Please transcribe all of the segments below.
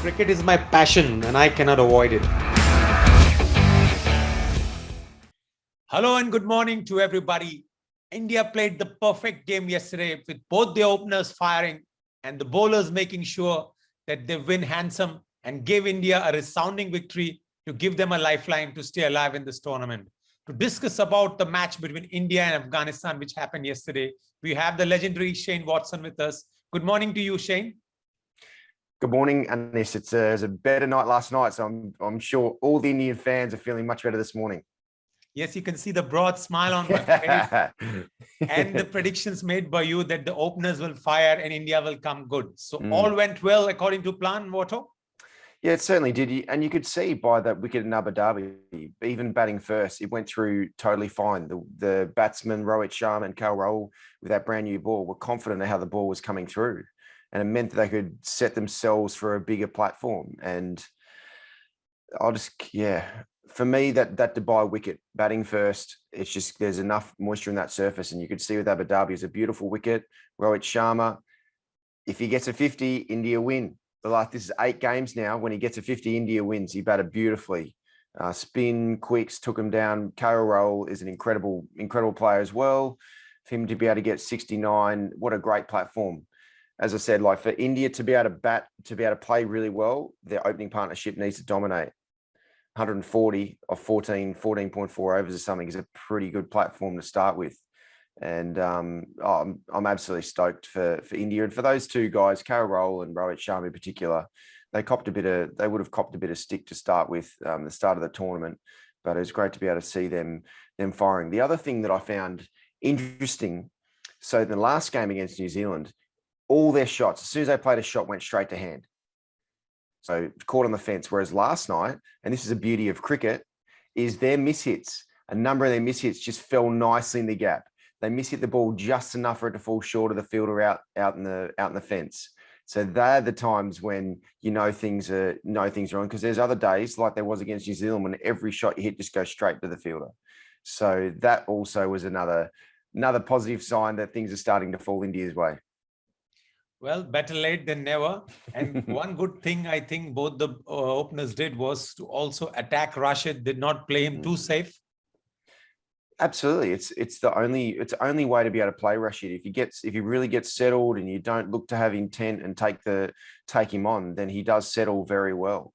Cricket is my passion and I cannot avoid it. Hello and good morning to everybody. India played the perfect game yesterday with both the openers firing and the bowlers making sure that they win handsome and gave India a resounding victory to give them a lifeline to stay alive in this tournament. To discuss about the match between India and Afghanistan, which happened yesterday, we have the legendary Shane Watson with us. Good morning to you, Shane. Good morning, Anis. It was a better night last night, so I'm sure all the Indian fans are feeling much better this morning. Yes, you can see the broad smile on my face and the predictions made by you that the openers will fire and India will come good. So all went well according to plan, Watto? Yeah, it certainly did. And you could see by that wicket in Abu Dhabi, even batting first, it went through totally fine. The batsmen, Rohit Sharma and KL with that brand new ball, were confident of how the ball was coming through. And it meant that they could set themselves for a bigger platform. And for me, that Dubai wicket, batting first, it's just there's enough moisture in that surface. And you could see with Abu Dhabi, it's a beautiful wicket. Rohit Sharma, if he gets a 50, India win. But this is 8 games now. When he gets a 50, India wins. He batted beautifully. Spin, quicks, took him down. KL is an incredible player as well. For him to be able to get 69, what a great platform. As I said, for India to be able to bat, to be able to play really well, their opening partnership needs to dominate. 140 of 14.4 overs or something is a pretty good platform to start with. And I'm absolutely stoked for India. And for those two guys, KL and Rohit Sharma in particular, they would have copped a bit of stick to start with the start of the tournament. But it was great to be able to see them firing. The other thing that I found interesting, so the last game against New Zealand, all their shots, as soon as they played a shot, went straight to hand. So caught on the fence. Whereas last night, and this is the beauty of cricket, is their mishits. A number of their mishits just fell nicely in the gap. They mishit the ball just enough for it to fall short of the fielder out in the fence. So they're the times when things are wrong, because there's other days like there was against New Zealand when every shot you hit just goes straight to the fielder. So that also was another positive sign that things are starting to fall India's way. Well, better late than never. And one good thing I think both the openers did was to also attack Rashid, did not play him too safe. Absolutely. It's the only way to be able to play Rashid. If he really gets settled and you don't look to have intent and take him on, then he does settle very well.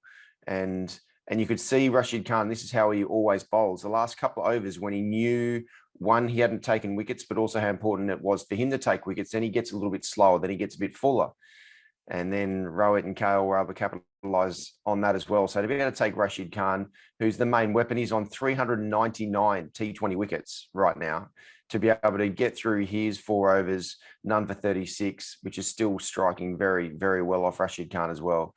And you could see Rashid Khan, this is how he always bowls. The last couple of overs when he knew, one, he hadn't taken wickets, but also how important it was for him to take wickets, then he gets a little bit slower, then he gets a bit fuller. And then Rohit and KL were able to capitalise on that as well. So to be able to take Rashid Khan, who's the main weapon, he's on 399 T20 wickets right now, to be able to get through his 4 overs, none for 36, which is still striking very, very well off Rashid Khan as well,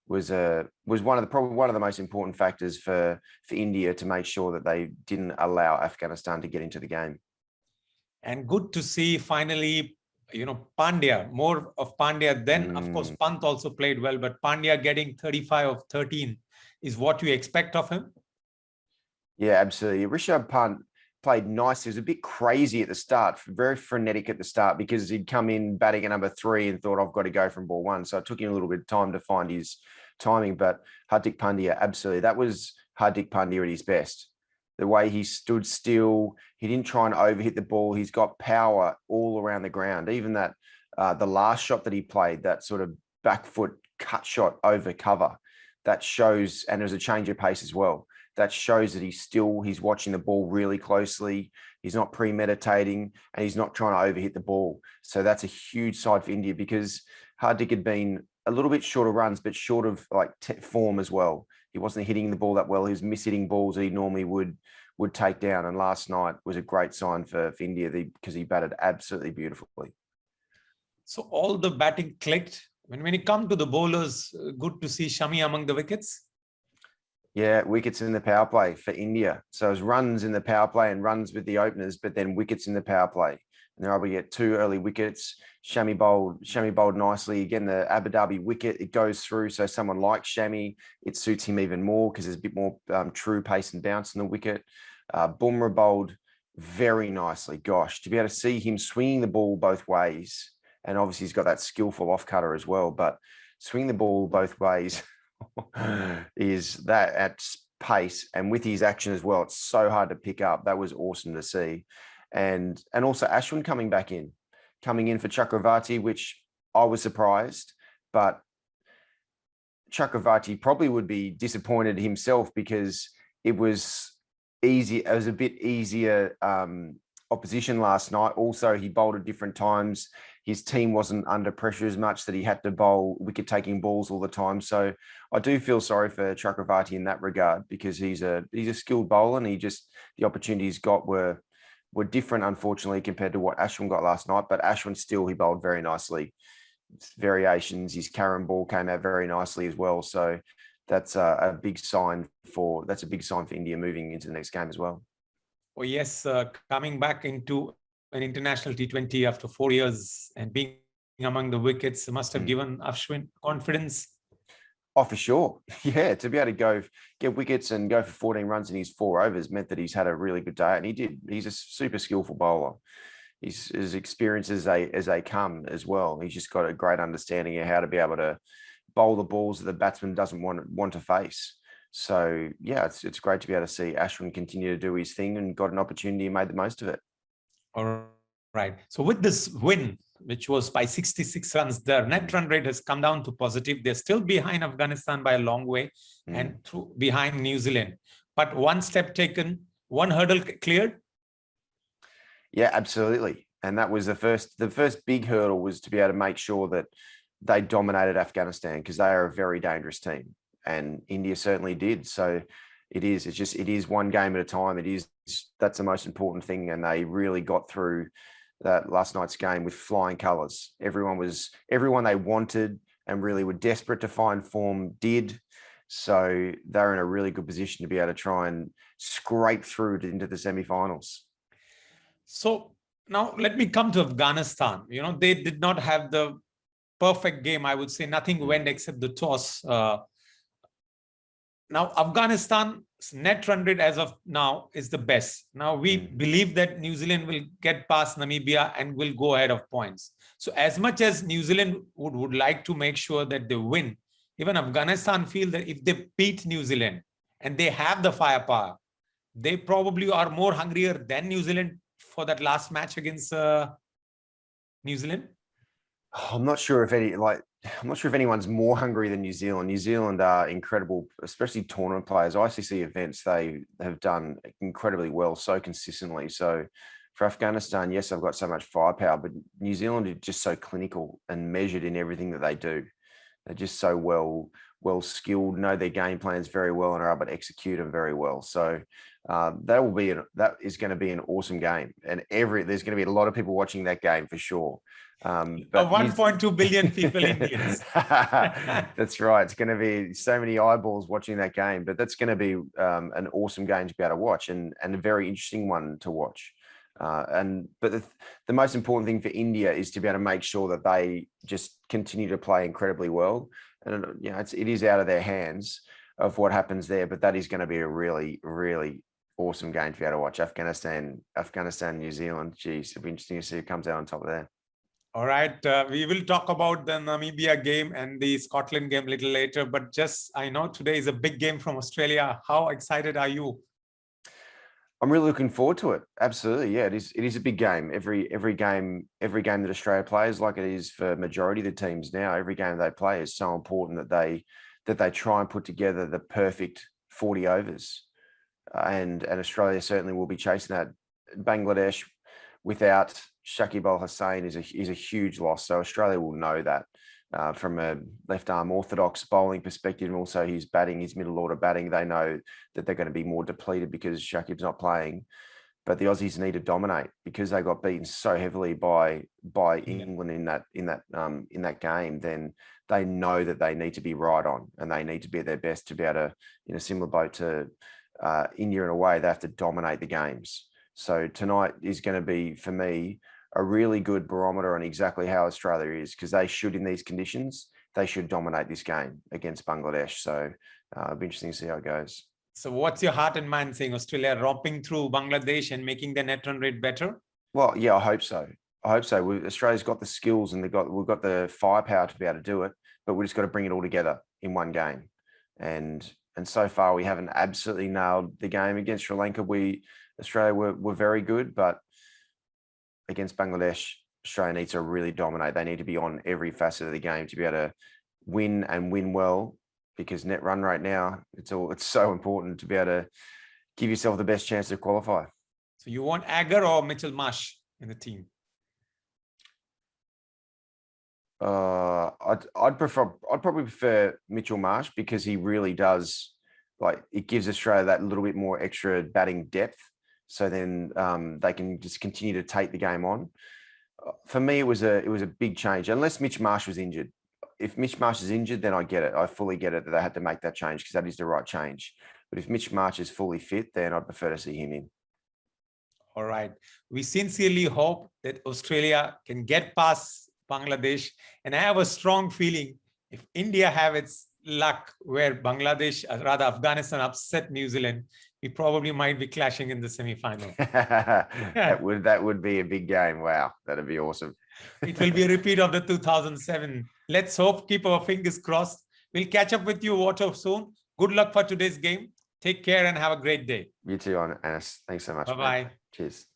was probably one of the most important factors for India to make sure that they didn't allow Afghanistan to get into the game. And good to see finally, Pandya, more of Pandya. Then, of course, Pant also played well, but Pandya getting 35 of 13 is what you expect of him. Yeah, absolutely. Rishabh Pant played nice. He was a bit crazy at the start, very frenetic at the start, because he'd come in batting at number 3 and thought, I've got to go from ball 1. So it took him a little bit of time to find his timing. But Hardik Pandya, absolutely. That was Hardik Pandya at his best. The way he stood still, he didn't try and overhit the ball. He's got power all around the ground. Even that, the last shot that he played, that sort of back foot cut shot over cover, that shows, and there's a change of pace as well. That shows that he's watching the ball really closely. He's not premeditating and he's not trying to overhit the ball. So that's a huge side for India, because Hardik had been a little bit short of runs, but short of form as well. He wasn't hitting the ball that well. He was mishitting balls that he normally would take down. And last night was a great sign for India, because he batted absolutely beautifully. So all the batting clicked. When it comes to the bowlers, good to see Shami among the wickets. Yeah, wickets in the power play for India. So it was runs in the power play and runs with the openers, but then wickets in the power play. And they're able to get 2 early wickets. Shami bowled nicely. Again, the Abu Dhabi wicket, it goes through. So someone like Shami, it suits him even more, because there's a bit more true pace and bounce in the wicket. Bumrah bowled very nicely. Gosh, to be able to see him swinging the ball both ways, and obviously he's got that skillful off cutter as well, but swing the ball both ways is that at pace and with his action as well. It's so hard to pick up. That was awesome to see. And also Ashwin coming in for Chakravarti, which I was surprised, but Chakravarti probably would be disappointed himself because it was easy. It was a bit easier opposition last night. Also, he bowled at different times. His team wasn't under pressure as much that he had to bowl wicket-taking balls all the time. So I do feel sorry for Chakravarti in that regard because he's a skilled bowler and the opportunities got were different, unfortunately, compared to what Ashwin got last night. But Ashwin he bowled very nicely. Variations, his Karen ball came out very nicely as well. So that's a big sign for India moving into the next game as well. Oh, yes, coming back into an international T20 after 4 years and being among the wickets must have given Ashwin confidence. Oh, for sure. Yeah, to be able to get wickets and go for 14 runs in his 4 overs meant that he's had a really good day, and he did. He's a super skillful bowler. He's as experienced as they come as well. He's just got a great understanding of how to be able to bowl the balls that the batsman doesn't want to face. So yeah, it's great to be able to see Ashwin continue to do his thing and got an opportunity and made the most of it. All right. So with this win, which was by 66 runs, their net run rate has come down to positive. They're still behind Afghanistan by a long way and behind New Zealand. But one step taken, one hurdle cleared. Yeah, absolutely. And that was the first big hurdle was to be able to make sure that they dominated Afghanistan because they are a very dangerous team. And India certainly did. So it is one game at a time. That's the most important thing. And they really got through that last night's game with flying colours. Everyone they wanted and really were desperate to find form did. So they're in a really good position to be able to try and scrape through into the semi-finals. So now let me come to Afghanistan. They did not have the perfect game. I would say nothing went except the toss. Now, Afghanistan's net run rate as of now is the best. Now, we believe that New Zealand will get past Namibia and will go ahead of points. So as much as New Zealand would like to make sure that they win, even Afghanistan feel that if they beat New Zealand and they have the firepower, they probably are more hungrier than New Zealand for that last match against New Zealand. I'm not sure if anyone's more hungry than New Zealand. New Zealand are incredible, especially tournament players. ICC events, they have done incredibly well so consistently. So for Afghanistan, yes, I've got so much firepower, but New Zealand are just so clinical and measured in everything that they do. They're just so well skilled, know their game plans very well, and are able to execute them very well. So that is going to be an awesome game, and there's going to be a lot of people watching that game for sure. But 1.2 billion people Indians. That's right. It's going to be so many eyeballs watching that game, but that's going to be an awesome game to be able to watch and a very interesting one to watch. But the most important thing for India is to be able to make sure that they just continue to play incredibly well. And it is out of their hands of what happens there, but that is going to be a really, really awesome game to be able to watch. Afghanistan, New Zealand. Geez, it'll be interesting to see who comes out on top there. All right, we will talk about the Namibia game and the Scotland game a little later, but I know today is a big game from Australia. How excited are you? I'm really looking forward to it. Absolutely. Yeah, it is a big game. Every game that Australia plays, like it is for majority of the teams now, every game they play is so important that they try and put together the perfect 40 overs. And Australia certainly will be chasing that. Bangladesh without Shakib Al Hussain is a huge loss. So Australia will know that from a left arm orthodox bowling perspective, and also his middle order batting, they know that they're going to be more depleted because Shakib's not playing. But the Aussies need to dominate because they got beaten so heavily by England in that game. Then they know that they need to be right on and they need to be at their best to be able to, in a similar boat to India in a way, they have to dominate the games. So tonight is going to be, for me, a really good barometer on exactly how Australia is, because they should, in these conditions, they should dominate this game against Bangladesh. So it'll be interesting to see how it goes. So what's your heart and mind saying? Australia romping through Bangladesh and making their net run rate better? Well, yeah, I hope so. Australia's got the skills and we've got the firepower to be able to do it, but we just got to bring it all together in one game. And so far we haven't absolutely nailed the game. Against Sri Lanka, Australia were very good, but against Bangladesh, Australia needs to really dominate. They need to be on every facet of the game to be able to win and win well, because net run rate now, it's so important to be able to give yourself the best chance to qualify. So you want Agar or Mitchell Marsh in the team? I'd probably prefer Mitchell Marsh, because he really does, like, it gives Australia that little bit more extra batting depth. So then they can just continue to take the game on. For me, it was a big change, unless Mitch Marsh was injured. If Mitch Marsh is injured, then I get it. I fully get it that they had to make that change, because that is the right change. But if Mitch Marsh is fully fit, then I'd prefer to see him in. All right. We sincerely hope that Australia can get past Bangladesh. And I have a strong feeling if India have its luck where Afghanistan upset New Zealand, we probably might be clashing in the semi-final. That would be a big game. Wow, that'd be awesome. It will be a repeat of the 2007. Let's hope, keep our fingers crossed. We'll catch up with you, Walter, soon. Good luck for today's game. Take care and have a great day. You too, Anis. Thanks so much. Bye-bye. Cheers.